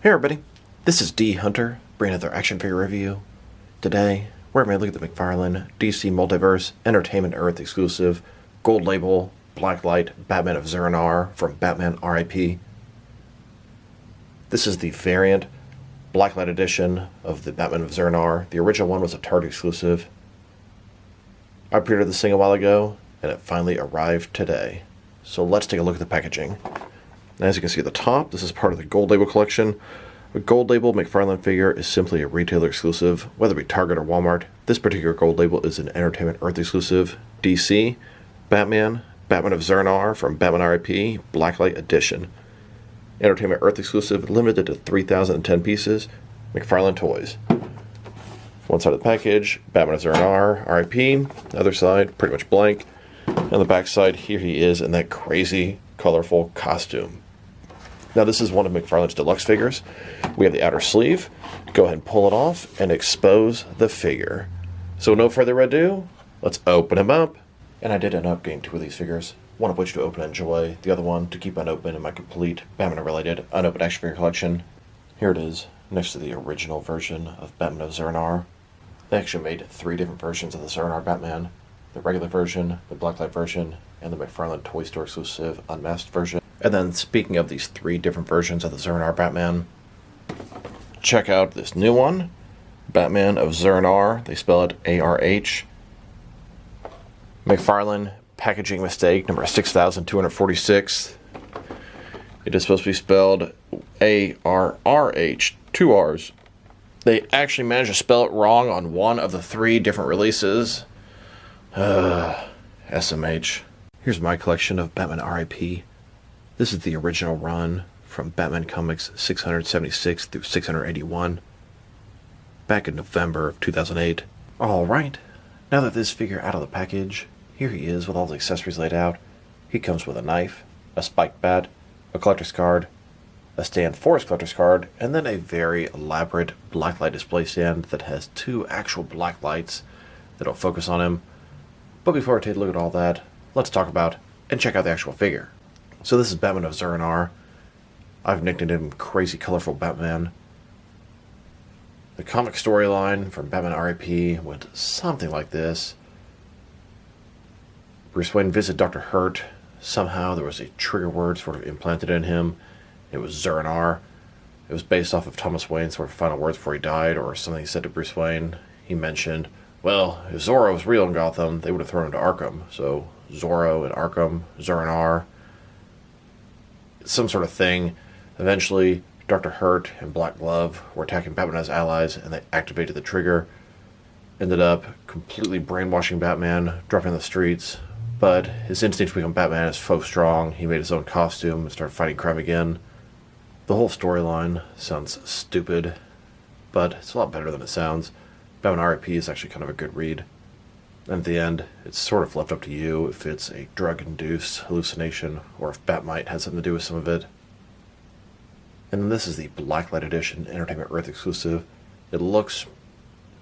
Hey everybody, this is D Hunter, bringing another action figure review. Today, we're going to look at the McFarlane DC Multiverse Entertainment Earth exclusive gold label blacklight Batman of Zur-En-Arrh from Batman RIP. This is the variant blacklight edition of the Batman of Zur-En-Arrh. The original one was a Target exclusive. I pre-ordered this thing a while ago, and it finally arrived today. So let's take a look at the packaging. As you can see at the top, this is part of the gold label collection. A gold label McFarlane figure is simply a retailer exclusive, whether it be Target or Walmart. This particular gold label is an Entertainment Earth exclusive. DC, Batman of Zur-En-Arrh from Batman RIP, Blacklight Edition. Entertainment Earth exclusive, limited to 3,010 pieces. McFarlane Toys. One side of the package, Batman of Zur-En-Arrh, RIP. Other side, pretty much blank. On the back side, here he is in that crazy, colorful costume. Now this is one of McFarlane's deluxe figures. We have the outer sleeve. Go ahead and pull it off and expose the figure. So no further ado, let's open him up. And I did end up getting two of these figures, one of which to open and enjoy, the other one to keep unopened in my complete Batman-related unopened action figure collection. Here it is, next to the original version of Batman of Zur-En-Arrh. They actually made three different versions of the Zur-En-Arrh Batman. The regular version, the blacklight version, and the McFarlane Toy Store exclusive unmasked version. And then speaking of these three different versions of the Zur-En-Arrh Batman, check out this new one, Batman of Zur-En-Arrh. They spell it A-R-H. McFarlane packaging mistake number 6,246. It is supposed to be spelled A-R-R-H, two R's. They actually managed to spell it wrong on one of the three different releases. SMH. Here's my collection of Batman RIP. This is the original run from Batman Comics 676 through 681, back in November of 2008. Alright, now that this figure out of the package, here he is with all the accessories laid out. He comes with a knife, a spiked bat, a collector's card, a stand for his collector's card, and then a very elaborate blacklight display stand that has two actual black lights that'll focus on him. But before I take a look at all that, let's talk about and check out the actual figure. So this is Batman of Zur-En-Arrh. I've nicknamed him Crazy Colorful Batman. The comic storyline from Batman RIP went something like this. Bruce Wayne visited Dr. Hurt. Somehow there was a trigger word sort of implanted in him. It was Zur-En-Arrh. It was based off of Thomas Wayne's sort of final words before he died, or something he said to Bruce Wayne. He mentioned, well, if Zorro was real in Gotham, they would have thrown him to Arkham. So Zorro and Arkham, Zur-En-Arrh, some sort of thing. Eventually, Dr. Hurt and Black Glove were attacking Batman as allies, and they activated the trigger. Ended up completely brainwashing Batman, dropping in the streets. But his instinct to become Batman is so strong, he made his own costume and started fighting crime again. The whole storyline sounds stupid, but it's a lot better than it sounds. Batman RIP is actually kind of a good read. And at the end, it's sort of left up to you if it's a drug-induced hallucination or if Batmite has something to do with some of it. And then this is the Blacklight Edition Entertainment Earth exclusive. It looks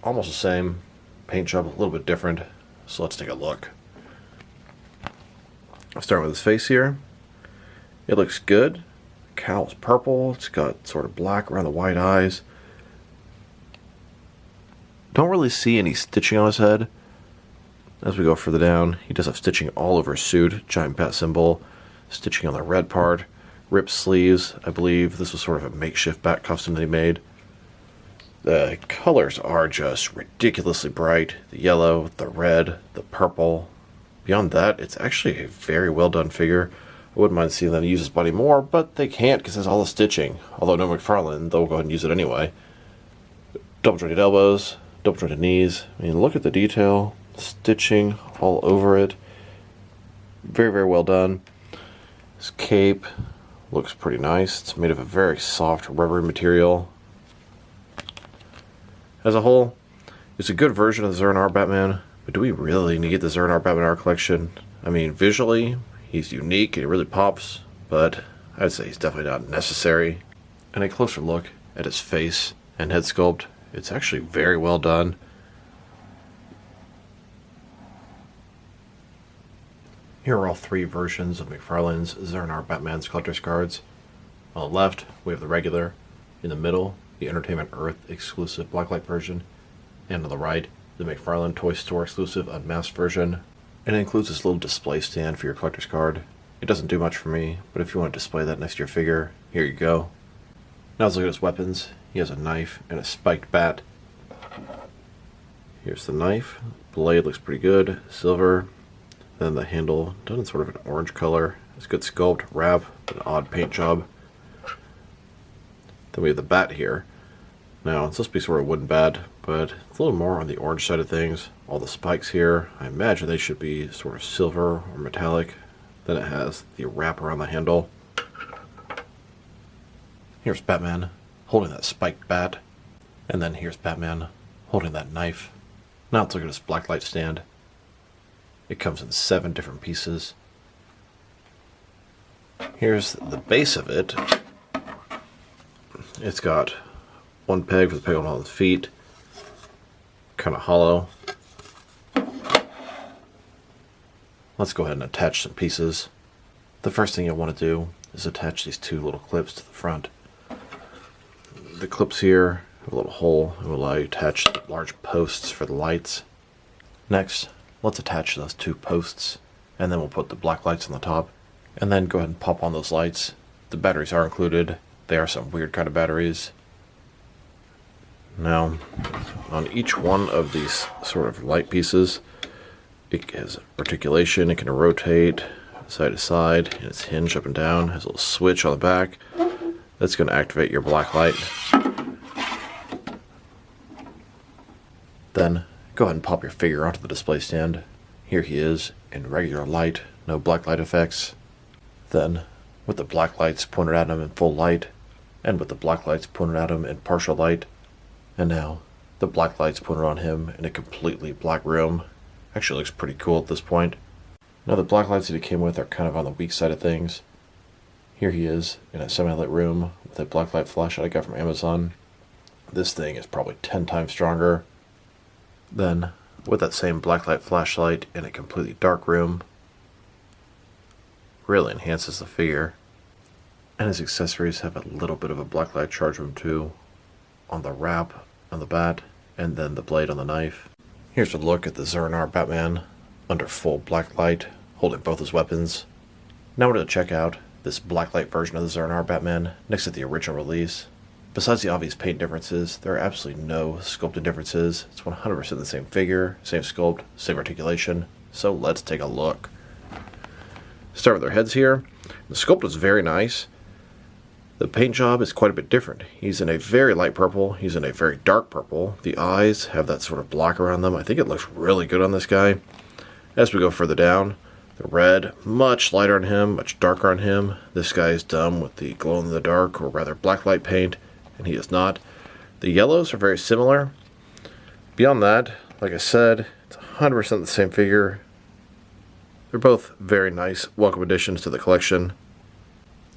almost the same, paint job a little bit different, so let's take a look. I'll start with his face here. It looks good. The cowl's purple, it's got sort of black around the white eyes. Don't really see any stitching on his head. As we go further down, he does have stitching all over his suit, giant bat symbol, stitching on the red part, ripped sleeves. I believe this was sort of a makeshift bat costume that he made. The colors are just ridiculously bright. The yellow, the red, the purple. Beyond that, it's actually a very well done figure. I wouldn't mind seeing them use his body more, but they can't because there's all the stitching. Although no McFarlane, they'll go ahead and use it anyway. Double jointed elbows, double jointed knees. I mean, look at the detail. Stitching all over it. Very, very well done. His cape looks pretty nice. It's made of a very soft rubbery material. As a whole, it's a good version of the Zur-En-Arrh Batman, but do we really need the Zur-En-Arrh Batman R collection? I mean, visually, he's unique and he really pops, but I'd say he's definitely not necessary. And a closer look at his face and head sculpt, it's actually very well done. Here are all three versions of McFarlane's Zur-En-Arrh Batman's collector's cards. On the left, we have the regular. In the middle, the Entertainment Earth exclusive blacklight version. And on the right, the McFarlane Toy Store exclusive unmasked version. And it includes this little display stand for your collector's card. It doesn't do much for me, but if you want to display that next to your figure, here you go. Now let's look at his weapons. He has a knife and a spiked bat. Here's the knife. Blade looks pretty good, silver. Then the handle done in sort of an orange color. It's good sculpt, wrap, an odd paint job. Then we have the bat here. Now it's supposed to be sort of a wooden bat, but it's a little more on the orange side of things. All the spikes here, I imagine they should be sort of silver or metallic. Then it has the wrap around the handle. Here's Batman holding that spiked bat. And then here's Batman holding that knife. Now let's look at this blacklight stand. It comes in 7 different pieces. Here's the base of it. It's got one peg for the peg on all the feet. Kind of hollow. Let's go ahead and attach some pieces. The first thing you'll want to do is attach these 2 little clips to the front. The clips here have a little hole and will allow you to attach the large posts for the lights. Next, let's attach those 2 posts, and then we'll put the black lights on the top, and then go ahead and pop on those lights. The batteries are included. They are some weird kind of batteries. Now, on each one of these sort of light pieces, it has articulation. It can rotate side to side, and it's hinged up and down. It has a little switch on the back that's going to activate your black light. Then go ahead and pop your figure onto the display stand. Here he is in regular light, no black light effects. Then, with the black lights pointed at him in full light, and with the black lights pointed at him in partial light, and now the black lights pointed on him in a completely black room. Actually looks pretty cool at this point. Now the black lights that he came with are kind of on the weak side of things. Here he is in a semi-lit room with a black light flashlight I got from Amazon. This thing is probably 10 times stronger. Then, with that same blacklight flashlight in a completely dark room, really enhances the figure. And his accessories have a little bit of a blacklight charge to them too, on the wrap, on the bat, and then the blade on the knife. Here's a look at the Zur-En-Arrh Batman under full blacklight, holding both his weapons. Now we're going to check out this blacklight version of the Zur-En-Arrh Batman next to the original release. Besides the obvious paint differences, there are absolutely no sculpted differences. It's 100% the same figure, same sculpt, same articulation. So let's take a look. Start with their heads here. The sculpt is very nice. The paint job is quite a bit different. He's in a very light purple. He's in a very dark purple. The eyes have that sort of black around them. I think it looks really good on this guy. As we go further down, the red, much lighter on him, much darker on him. This guy is done with the glow-in-the-dark, or rather blacklight paint, and he is not. The yellows are very similar. Beyond that, like I said, it's 100% the same figure. They're both very nice, welcome additions to the collection.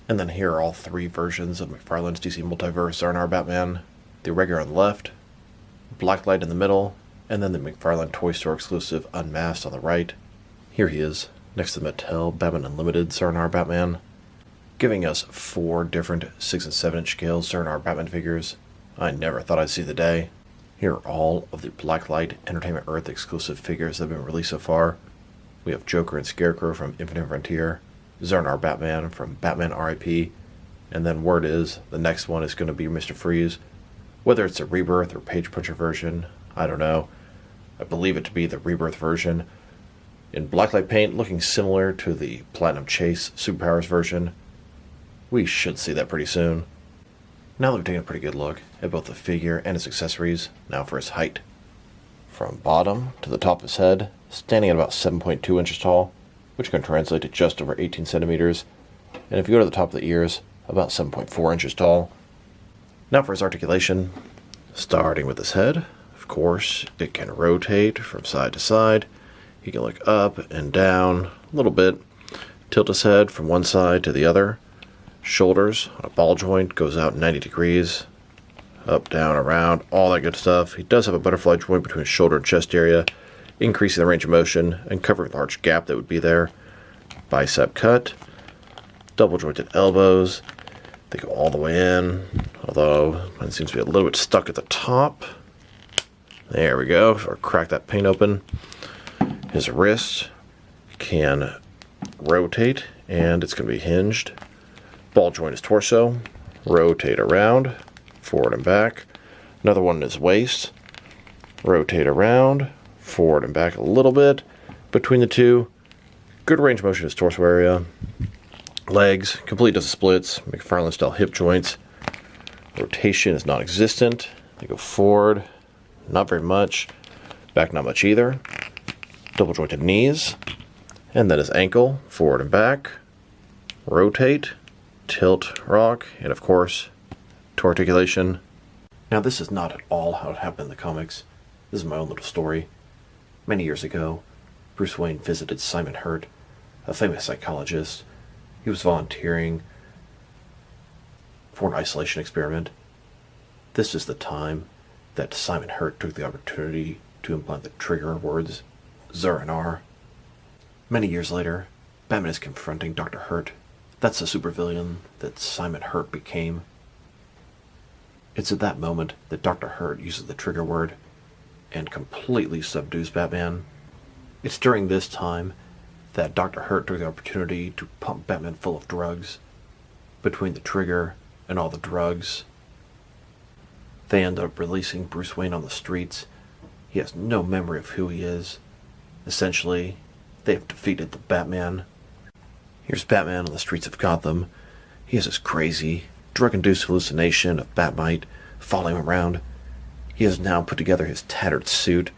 And then here are all 3 versions of McFarlane's DC Multiverse Zur-En-Arrh Batman. The regular on the left, blacklight in the middle, and then the McFarlane Toy Store exclusive Unmasked on the right. Here he is, next to the Mattel Batman Unlimited Zur-En-Arrh Batman, giving us 4 different 6 and 7 inch scale Zur-En-Arrh Batman figures. I never thought I'd see the day. Here are all of the Blacklight Entertainment Earth exclusive figures that have been released so far. We have Joker and Scarecrow from Infinite Frontier, Zur-En-Arrh Batman from Batman R.I.P., and then word is the next one is going to be Mr. Freeze. Whether it's a Rebirth or Page Puncher version, I don't know. I believe it to be the Rebirth version. In blacklight paint, looking similar to the Platinum Chase Superpowers version. We should see that pretty soon. Now that we've taken a pretty good look at both the figure and his accessories, now for his height. From bottom to the top of his head, standing at about 7.2 inches tall, which can translate to just over 18 centimeters, and if you go to the top of the ears, about 7.4 inches tall. Now for his articulation, starting with his head, of course, it can rotate from side to side. He can look up and down a little bit, tilt his head from one side to the other. Shoulders on a ball joint goes out 90 degrees, up, down, around, all that good stuff. He does have a butterfly joint between his shoulder and chest area, increasing the range of motion and covering a large gap that would be there. Bicep cut, double jointed elbows. They go all the way in, Although, mine seems to be a little bit stuck at the top. There we go. Or crack that paint open. His wrist can rotate, and it's going to be hinged. Ball joint his torso. Rotate around, forward and back. Another one in his waist. Rotate around, forward and back a little bit. Between the two, good range of motion in his torso area. Legs, complete does the splits. McFarlane style hip joints. Rotation is non-existent. They go forward, not very much. Back, not much either. Double jointed knees. And then his ankle, forward and back. Rotate, tilt, rock, and of course, toe articulation. Now this is not at all how it happened in the comics. This is my own little story. Many years ago, Bruce Wayne visited Simon Hurt, a famous psychologist. He was volunteering for an isolation experiment. This is the time that Simon Hurt took the opportunity to implant the trigger words Zur-En-Arrh. Many years later, Batman is confronting Dr. Hurt. That's the supervillain that Simon Hurt became. It's at that moment that Dr. Hurt uses the trigger word and completely subdues Batman. It's during this time that Dr. Hurt took the opportunity to pump Batman full of drugs. Between the trigger and all the drugs, they end up releasing Bruce Wayne on the streets. He has no memory of who he is. Essentially, they have defeated the Batman. Here's Batman on the streets of Gotham. He has this crazy, drug-induced hallucination of Batmite following him around. He has now put together his tattered suit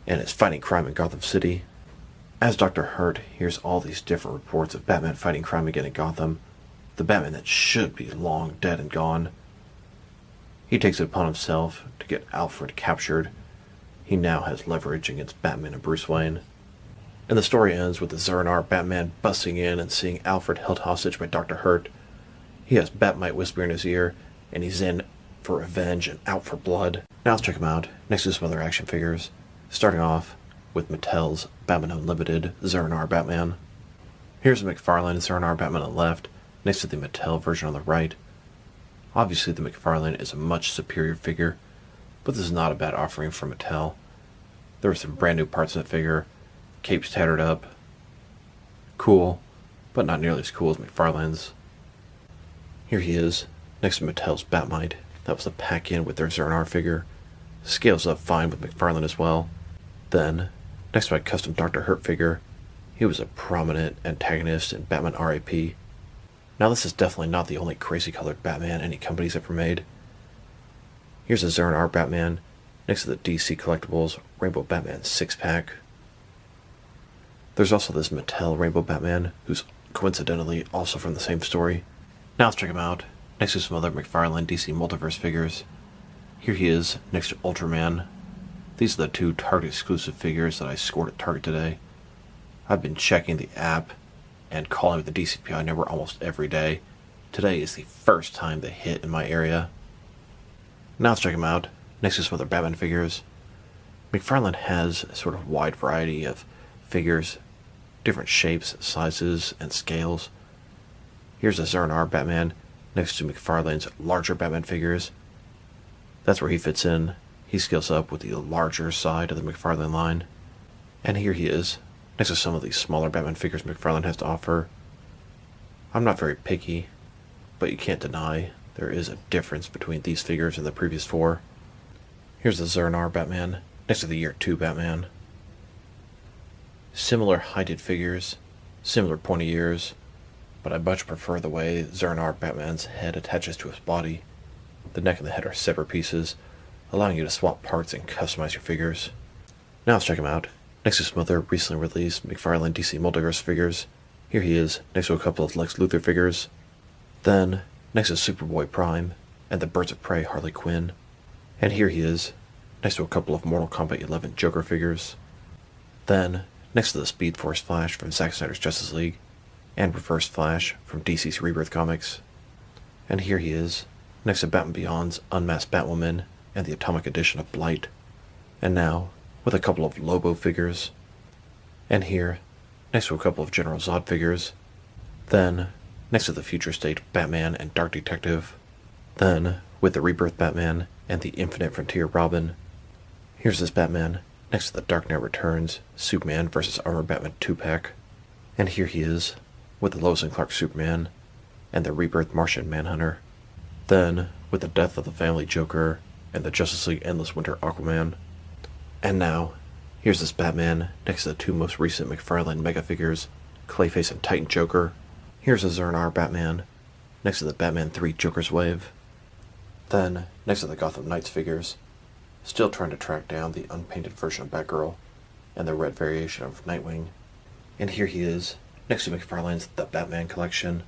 and is fighting crime in Gotham City. As Dr. Hurt hears all these different reports of Batman fighting crime again in Gotham, the Batman that should be long dead and gone, he takes it upon himself to get Alfred captured. He now has leverage against Batman and Bruce Wayne. And the story ends with the Zur-En-Arrh Batman busting in and seeing Alfred held hostage by Dr. Hurt. He has Batmite whispering in his ear, and he's in for revenge and out for blood. Now let's check him out, next to some other action figures. Starting off with Mattel's Batman Unlimited Zur-En-Arrh Batman. Here's a McFarlane Zur-En-Arrh Batman on the left, next to the Mattel version on the right. Obviously the McFarlane is a much superior figure, but this is not a bad offering from Mattel. There are some brand new parts in the figure. Cape's tattered up. Cool, but not nearly as cool as McFarlane's. Here he is, next to Mattel's Batmite. That was a pack-in with their Zur-En-Arrh figure. Scales up fine with McFarlane as well. Then, next to my custom Dr. Hurt figure, he was a prominent antagonist in Batman R.I.P. Now this is definitely not the only crazy-colored Batman any company's ever made. Here's a Zur-En-Arrh Batman, next to the DC Collectibles Rainbow Batman 6-pack. There's also this Mattel Rainbow Batman, who's coincidentally also from the same story. Now let's check him out, next to some other McFarlane DC Multiverse figures. Here he is, next to Ultraman. These are the two Target exclusive figures that I scored at Target today. I've been checking the app and calling with the DCPI number almost every day. Today is the first time they hit in my area. Now let's check him out, next to some other Batman figures. McFarlane has a sort of wide variety of figures, different shapes, sizes, and scales. Here's a Zur-En-Arrh Batman next to McFarlane's larger Batman figures. That's where he fits in. He scales up with the larger side of the McFarlane line. And here he is, next to some of these smaller Batman figures McFarlane has to offer. I'm not very picky, but you can't deny there is a difference between these figures and the previous four. Here's the Zur-En-Arrh Batman next to the Year 2 Batman. Similar heighted figures, similar pointy ears, but I much prefer the way Zur-En-Arrh Batman's head attaches to his body. The neck and the head are separate pieces, allowing you to swap parts and customize your figures. Now let's check him out, next to some other recently released McFarlane DC Multiverse figures. Here he is, next to a couple of Lex Luthor figures. Then, next to Superboy Prime and the Birds of Prey Harley Quinn. And here he is, next to a couple of Mortal Kombat 11 Joker figures. Then, next to the Speed Force Flash from Zack Snyder's Justice League, and Reverse Flash from DC's Rebirth Comics. And here he is, next to Batman Beyond's Unmasked Batwoman and the Atomic Edition of Blight. And now, with a couple of Lobo figures. And here, next to a couple of General Zod figures. Then, next to the Future State Batman and Dark Detective. Then, with the Rebirth Batman and the Infinite Frontier Robin. Here's this Batman next to the Dark Knight Returns Superman vs. Armor Batman 2-pack. And here he is with the Lois and Clark Superman and the Rebirth Martian Manhunter. Then with the Death of the Family Joker and the Justice League Endless Winter Aquaman. And now, here's this Batman next to the two most recent McFarlane Mega figures, Clayface and Titan Joker. Here's a Zur-En-Arrh Batman next to the Batman 3 Joker's Wave. Then, next to the Gotham Knights figures, still trying to track down the unpainted version of Batgirl and the red variation of Nightwing. And here he is, next to McFarlane's The Batman Collection.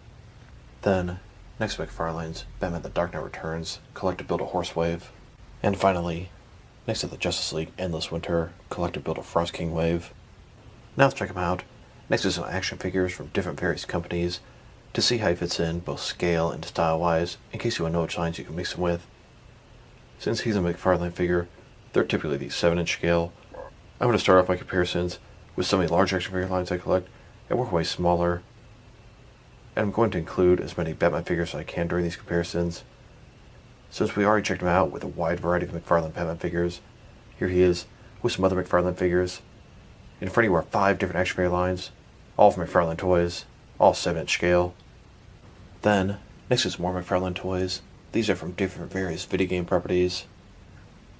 Then, next to McFarlane's Batman The Dark Knight Returns Collector Build-A-Horse Wave. And finally, next to the Justice League Endless Winter Collector Build-A-Frost King Wave. Now let's check him out, next to some action figures from different various companies, to see how he fits in both scale and style-wise, in case you want to know which lines you can mix him with. Since he's a McFarlane figure, they're typically the 7-inch scale. I'm going to start off my comparisons with some of the large action figure lines I collect, and work my way smaller. And I'm going to include as many Batman figures as I can during these comparisons. Since we already checked him out with a wide variety of McFarlane Batman figures, here he is with some other McFarlane figures. In front of you are 5 different action figure lines, all from McFarlane Toys, all 7-inch scale. Then, next to some more McFarlane toys. These are from different various video game properties.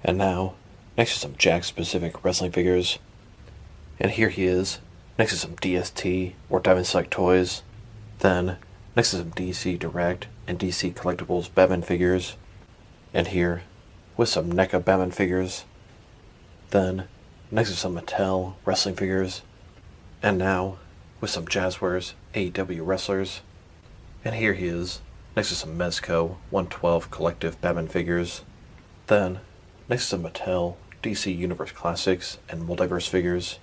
And now, next to some Jack-specific wrestling figures. And here he is, next to some DST or Diamond Select toys. Then, next to some DC Direct and DC Collectibles Batman figures. And here, with some NECA Batman figures. Then, next to some Mattel wrestling figures. And now, with some Jazzwares AEW wrestlers. And here he is, next to some Mezco 112 Collective Batman figures. Then, next to some Mattel DC Universe Classics and Multiverse figures.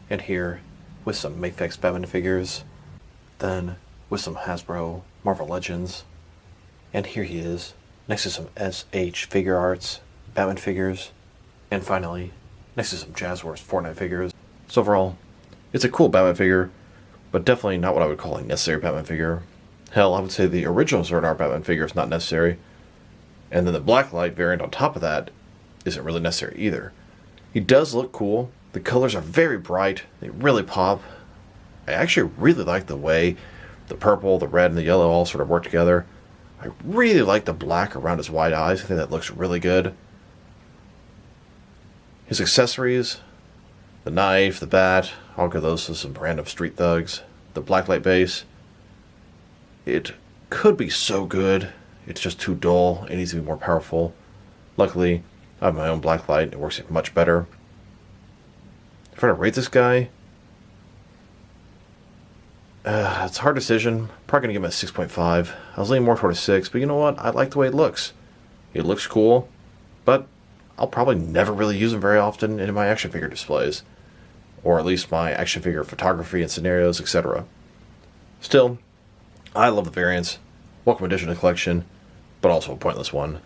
And here, with some Mafex Batman figures. Then, with some Hasbro Marvel Legends. And here he is, next to some SH Figure Arts Batman figures. And finally, next to some Jazzwares Fortnite figures. So overall, it's a cool Batman figure, but definitely not what I would call a necessary Batman figure. Hell, I would say the original Zur-En-Arrh Batman figure is not necessary. And then the Blacklight variant on top of that isn't really necessary either. He does look cool. The colors are very bright. They really pop. I actually really like the way the purple, the red, and the yellow all sort of work together. I really like the black around his wide eyes. I think that looks really good. His accessories, the knife, the bat, I'll give those to some random street thugs. The Blacklight base, it could be so good. It's just too dull. It needs to be more powerful. Luckily, I have my own Blacklight. It works much better. If I were to rate this guy, it's a hard decision. Probably going to give him a 6.5. I was leaning more toward a 6, but you know what? I like the way it looks. It looks cool, but I'll probably never really use him very often in my action figure displays. Or at least my action figure photography and scenarios, etc. Still, I love the variants. Welcome addition to the collection, but also a pointless one.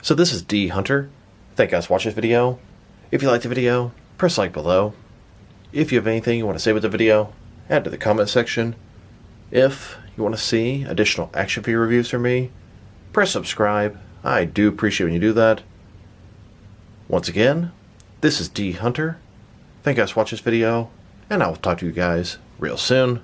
So this is D Hunter. Thank you guys for watching this video. If you liked the video, press like below. If you have anything you want to say with the video, add it to the comment section. If you want to see additional action figure reviews from me, press subscribe. I do appreciate when you do that. Once again, this is D Hunter. Thank you guys for watching this video, and I will talk to you guys real soon.